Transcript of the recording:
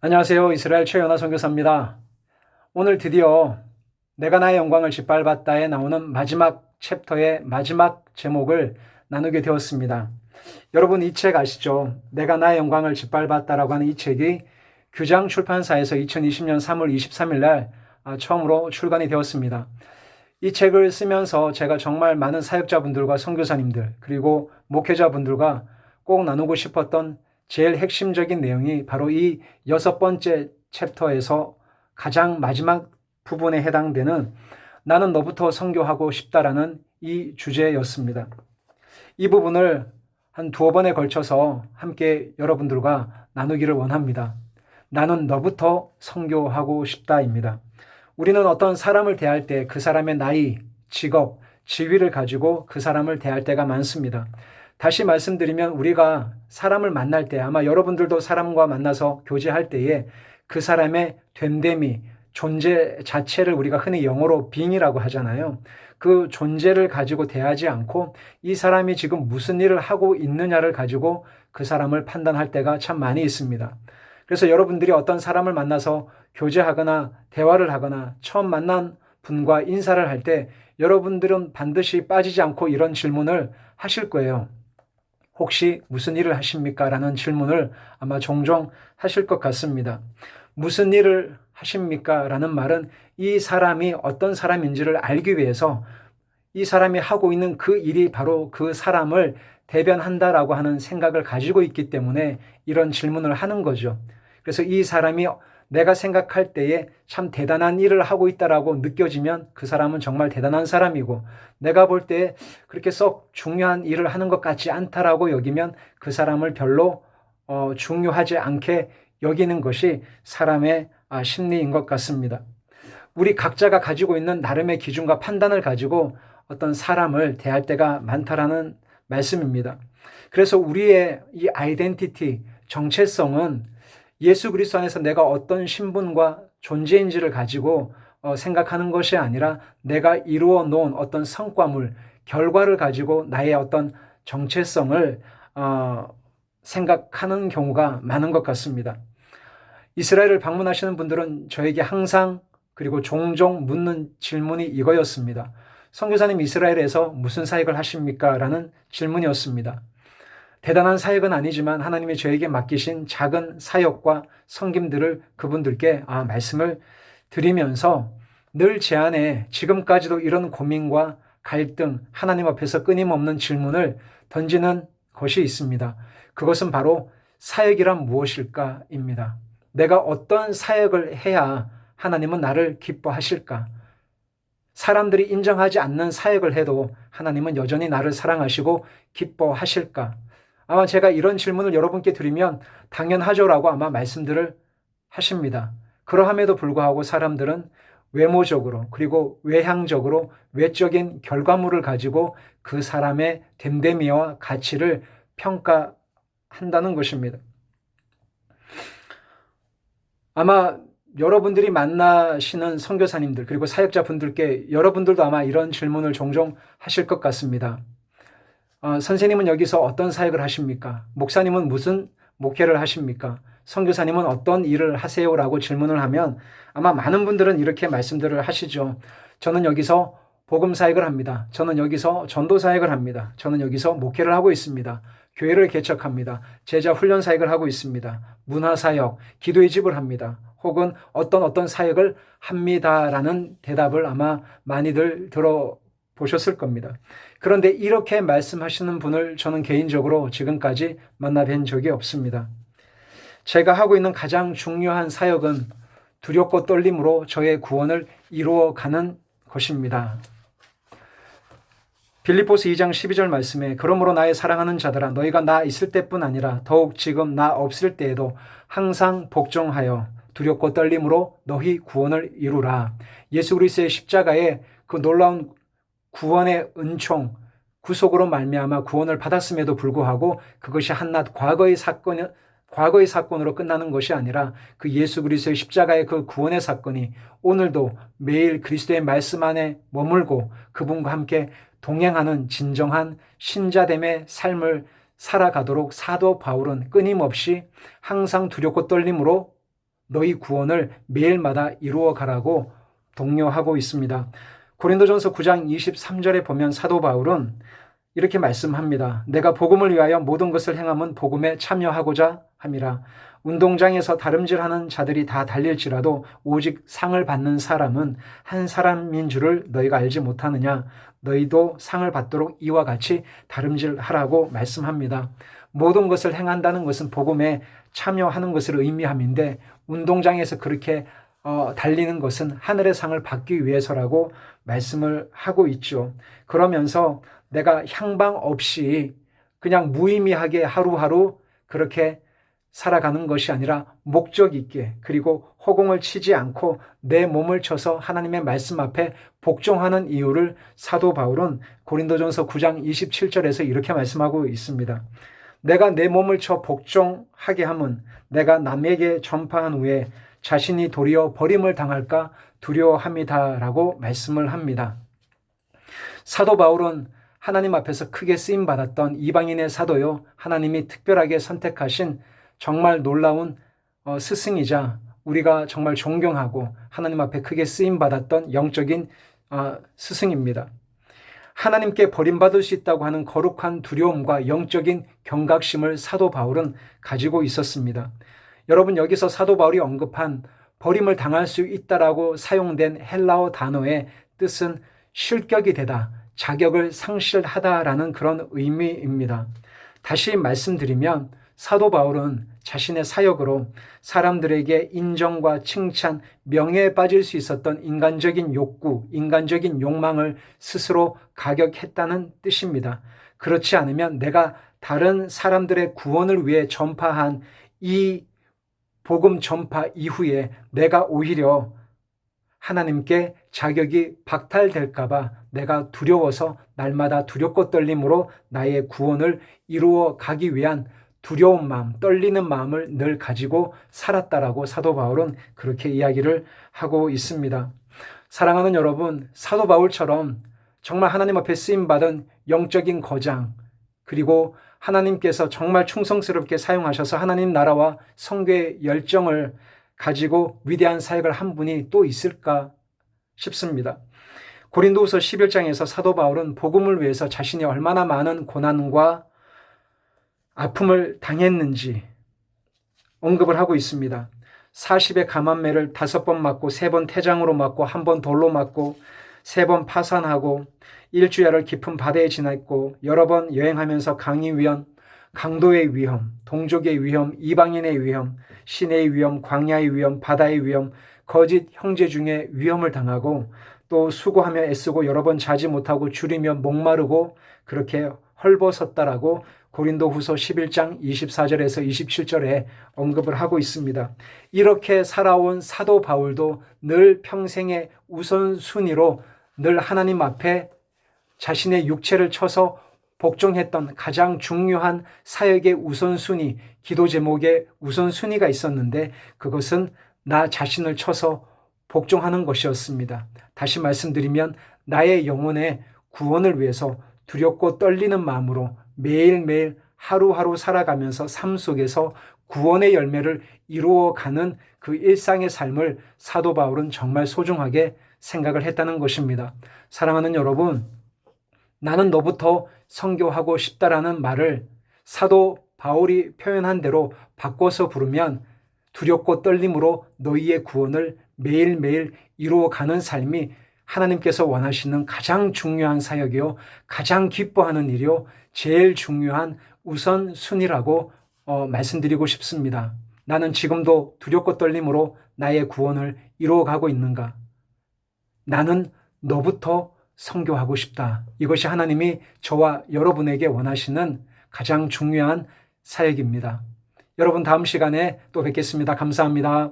안녕하세요. 이스라엘 최연아 선교사입니다. 오늘 드디어 내가 나의 영광을 짓밟았다에 나오는 마지막 챕터의 마지막 제목을 나누게 되었습니다. 여러분 이 책 아시죠? 내가 나의 영광을 짓밟았다라고 하는 이 책이 규장 출판사에서 2020년 3월 23일 날 처음으로 출간이 되었습니다. 이 책을 쓰면서 제가 정말 많은 사역자분들과 선교사님들 그리고 목회자분들과 꼭 나누고 싶었던 제일 핵심적인 내용이 바로 이 6번째 챕터에서 가장 마지막 부분에 해당되는 나는 너부터 선교하고 싶다라는 이 주제였습니다. 이 부분을 한 두어 번에 걸쳐서 함께 여러분들과 나누기를 원합니다. 나는 너부터 선교하고 싶다입니다. 우리는 어떤 사람을 대할 때 그 사람의 나이, 직업, 지위를 가지고 그 사람을 대할 때가 많습니다. 다시 말씀드리면 우리가 사람을 만날 때 아마 여러분들도 사람과 만나서 교제할 때에 그 사람의 됨됨이, 존재 자체를 우리가 흔히 영어로 being이라고 하잖아요. 그 존재를 가지고 대하지 않고 이 사람이 지금 무슨 일을 하고 있느냐를 가지고 그 사람을 판단할 때가 참 많이 있습니다. 그래서 여러분들이 어떤 사람을 만나서 교제하거나 대화를 하거나 처음 만난 분과 인사를 할 때 여러분들은 반드시 빠지지 않고 이런 질문을 하실 거예요. 혹시 무슨 일을 하십니까? 라는 질문을 아마 종종 하실 것 같습니다. 무슨 일을 하십니까? 라는 말은 이 사람이 어떤 사람인지를 알기 위해서 이 사람이 하고 있는 그 일이 바로 그 사람을 대변한다라고 하는 생각을 가지고 있기 때문에 이런 질문을 하는 거죠. 그래서 이 사람이 내가 생각할 때에 참 대단한 일을 하고 있다라고 느껴지면 그 사람은 정말 대단한 사람이고 내가 볼 때 그렇게 썩 중요한 일을 하는 것 같지 않다라고 여기면 그 사람을 별로 중요하지 않게 여기는 것이 사람의 심리인 것 같습니다. 우리 각자가 가지고 있는 나름의 기준과 판단을 가지고 어떤 사람을 대할 때가 많다라는 말씀입니다. 그래서 우리의 이 아이덴티티, 정체성은 예수 그리스도 안에서 내가 어떤 신분과 존재인지를 가지고 생각하는 것이 아니라 내가 이루어 놓은 어떤 성과물, 결과를 가지고 나의 어떤 정체성을 생각하는 경우가 많은 것 같습니다. 이스라엘을 방문하시는 분들은 저에게 항상 그리고 종종 묻는 질문이 이거였습니다. 선교사님 이스라엘에서 무슨 사역을 하십니까? 라는 질문이었습니다. 대단한 사역은 아니지만 하나님이 저에게 맡기신 작은 사역과 섬김들을 그분들께 말씀을 드리면서 늘 제 안에 지금까지도 이런 고민과 갈등, 하나님 앞에서 끊임없는 질문을 던지는 것이 있습니다. 그것은 바로 사역이란 무엇일까입니다. 내가 어떤 사역을 해야 하나님은 나를 기뻐하실까? 사람들이 인정하지 않는 사역을 해도 하나님은 여전히 나를 사랑하시고 기뻐하실까? 아마 제가 이런 질문을 여러분께 드리면 당연하죠라고 아마 말씀들을 하십니다. 그러함에도 불구하고 사람들은 외모적으로 그리고 외향적으로 외적인 결과물을 가지고 그 사람의 됨됨이와 가치를 평가한다는 것입니다. 아마 여러분들이 만나시는 선교사님들 그리고 사역자분들께 여러분들도 아마 이런 질문을 종종 하실 것 같습니다. 선생님은 여기서 어떤 사역을 하십니까? 목사님은 무슨 목회를 하십니까? 선교사님은 어떤 일을 하세요? 라고 질문을 하면 아마 많은 분들은 이렇게 말씀들을 하시죠. 저는 여기서 복음 사역을 합니다. 저는 여기서 전도 사역을 합니다. 저는 여기서 목회를 하고 있습니다. 교회를 개척합니다. 제자 훈련 사역을 하고 있습니다. 문화 사역, 기도의 집을 합니다. 혹은 어떤 사역을 합니다라는 대답을 아마 많이들 들어보셨을 겁니다. 그런데 이렇게 말씀하시는 분을 저는 개인적으로 지금까지 만나뵌 적이 없습니다. 제가 하고 있는 가장 중요한 사역은 두렵고 떨림으로 저의 구원을 이루어가는 것입니다. 빌립보서 2장 12절 말씀에 그러므로 나의 사랑하는 자들아 너희가 나 있을 때뿐 아니라 더욱 지금 나 없을 때에도 항상 복종하여 두렵고 떨림으로 너희 구원을 이루라. 예수 그리스도의 십자가의 그 놀라운 구원의 은총, 구속으로 말미암아 구원을 받았음에도 불구하고 그것이 한낱 과거의 사건으로 끝나는 것이 아니라 그 예수 그리스도의 십자가의 그 구원의 사건이 오늘도 매일 그리스도의 말씀 안에 머물고 그분과 함께 동행하는 진정한 신자됨의 삶을 살아가도록 사도 바울은 끊임없이 항상 두렵고 떨림으로 너희 구원을 매일마다 이루어 가라고 독려하고 있습니다. 고린도전서 9장 23절에 보면 사도 바울은 이렇게 말씀합니다. 내가 복음을 위하여 모든 것을 행함은 복음에 참여하고자 함이라. 운동장에서 다름질하는 자들이 다 달릴지라도 오직 상을 받는 사람은 한 사람인 줄을 너희가 알지 못하느냐. 너희도 상을 받도록 이와 같이 다름질하라고 말씀합니다. 모든 것을 행한다는 것은 복음에 참여하는 것을 의미함인데 운동장에서 그렇게 달리는 것은 하늘의 상을 받기 위해서라고 말씀을 하고 있죠. 그러면서 내가 향방 없이 그냥 무의미하게 하루하루 그렇게 살아가는 것이 아니라 목적 있게 그리고 허공을 치지 않고 내 몸을 쳐서 하나님의 말씀 앞에 복종하는 이유를 사도 바울은 고린도전서 9장 27절에서 이렇게 말씀하고 있습니다. 내가 내 몸을 쳐 복종하게 함은 내가 남에게 전파한 후에 자신이 도리어 버림을 당할까 두려워함이다라고 말씀을 합니다. 사도 바울은 하나님 앞에서 크게 쓰임받았던 이방인의 사도요, 하나님이 특별하게 선택하신 정말 놀라운 스승이자 우리가 정말 존경하고 하나님 앞에 크게 쓰임받았던 영적인 스승입니다. 하나님께 버림받을 수 있다고 하는 거룩한 두려움과 영적인 경각심을 사도 바울은 가지고 있었습니다. 여러분, 여기서 사도 바울이 언급한 버림을 당할 수 있다라고 사용된 헬라어 단어의 뜻은 실격이 되다, 자격을 상실하다라는 그런 의미입니다. 다시 말씀드리면 사도 바울은 자신의 사역으로 사람들에게 인정과 칭찬, 명예에 빠질 수 있었던 인간적인 욕구, 인간적인 욕망을 스스로 가격했다는 뜻입니다. 그렇지 않으면 내가 다른 사람들의 구원을 위해 전파한 이 복음 전파 이후에 내가 오히려 하나님께 자격이 박탈될까 봐 내가 두려워서 날마다 두렵고 떨림으로 나의 구원을 이루어 가기 위한 두려운 마음, 떨리는 마음을 늘 가지고 살았다라고 사도 바울은 그렇게 이야기를 하고 있습니다. 사랑하는 여러분, 사도 바울처럼 정말 하나님 앞에 쓰임받은 영적인 거장, 그리고 하나님께서 정말 충성스럽게 사용하셔서 하나님 나라와 선교의 열정을 가지고 위대한 사역을 한 분이 또 있을까 싶습니다. 고린도후서 11장에서 사도 바울은 복음을 위해서 자신이 얼마나 많은 고난과 아픔을 당했는지 언급을 하고 있습니다. 40의 감암매를 5번 맞고 3번 태장으로 맞고 1번 돌로 맞고 3번 파산하고 1주야를 깊은 바다에 지났고 여러 번 여행하면서 강의 위험, 강도의 위험, 동족의 위험, 이방인의 위험, 시내의 위험, 광야의 위험, 바다의 위험, 거짓 형제 중에 위험을 당하고 또 수고하며 애쓰고 여러 번 자지 못하고 줄이며 목마르고 그렇게 헐벗었다라고 고린도후서 11장 24절에서 27절에 언급을 하고 있습니다. 이렇게 살아온 사도 바울도 늘 평생의 우선순위로 늘 하나님 앞에 자신의 육체를 쳐서 복종했던 가장 중요한 사역의 우선순위, 기도 제목의 우선순위가 있었는데 그것은 나 자신을 쳐서 복종하는 것이었습니다. 다시 말씀드리면 나의 영혼의 구원을 위해서 두렵고 떨리는 마음으로 매일매일 하루하루 살아가면서 삶 속에서 구원의 열매를 이루어가는 그 일상의 삶을 사도 바울은 정말 소중하게 생각을 했다는 것입니다. 사랑하는 여러분, 나는 너부터 선교하고 싶다라는 말을 사도 바울이 표현한 대로 바꿔서 부르면 두렵고 떨림으로 너희의 구원을 매일매일 이루어가는 삶이 하나님께서 원하시는 가장 중요한 사역이요, 가장 기뻐하는 일이요, 제일 중요한 우선순위라고 말씀드리고 싶습니다. 나는 지금도 두렵고 떨림으로 나의 구원을 이루어가고 있는가? 나는 너부터 선교하고 싶다. 이것이 하나님이 저와 여러분에게 원하시는 가장 중요한 사역입니다. 여러분, 다음 시간에 또 뵙겠습니다. 감사합니다.